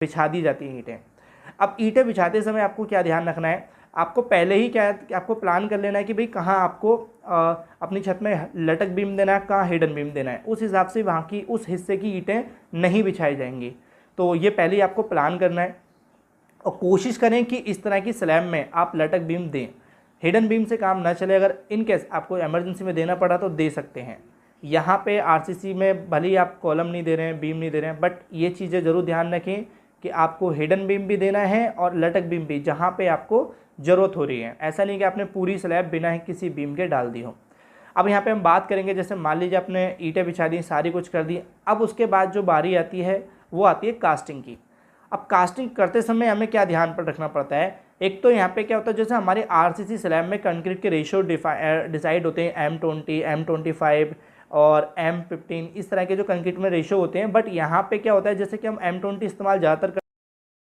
बिछा दी जाती हैं ईंटें। अब ईंटें बिछाते समय आपको क्या ध्यान रखना है, आपको पहले ही क्या है कि आपको प्लान कर लेना है कि भाई कहाँ आपको अपनी छत में लटक बीम देना है, कहाँ हिडन बीम देना है, उस हिसाब से वहाँ की उस हिस्से की ईंटें नहीं बिछाई जाएंगी। तो ये पहले ही आपको प्लान करना है और कोशिश करें कि इस तरह की स्लैब में आप लटक बीम दें। हिडन बीम से काम ना चले, अगर इन केस आपको इमरजेंसी में देना पड़ा तो दे सकते हैं। यहाँ पे आरसीसी में भले ही आप कॉलम नहीं दे रहे हैं, बीम नहीं दे रहे हैं, बट ये चीज़ें ज़रूर ध्यान रखें कि आपको हिडन बीम भी देना है और लटक बीम भी, जहाँ पे आपको ज़रूरत हो रही है। ऐसा नहीं कि आपने पूरी स्लैब बिना किसी बीम के डाल दी हो। अब यहाँ पे हम बात करेंगे, जैसे मान लीजिए आपने ईंटें बिछा दी, सारी कुछ कर दी, अब उसके बाद जो बारी आती है वो आती है कास्टिंग की। अब कास्टिंग करते समय हमें क्या ध्यान पर रखना पड़ता है, एक तो यहाँ पे क्या होता है, जैसे हमारे आरसीसी स्लैब में कंक्रीट के रेशियो डिसाइड होते हैं, M20, M25 और M15, इस तरह के जो कंक्रीट में रेशियो होते हैं। बट यहाँ पे क्या होता है, जैसे कि हम M20 इस्तेमाल ज़्यादातर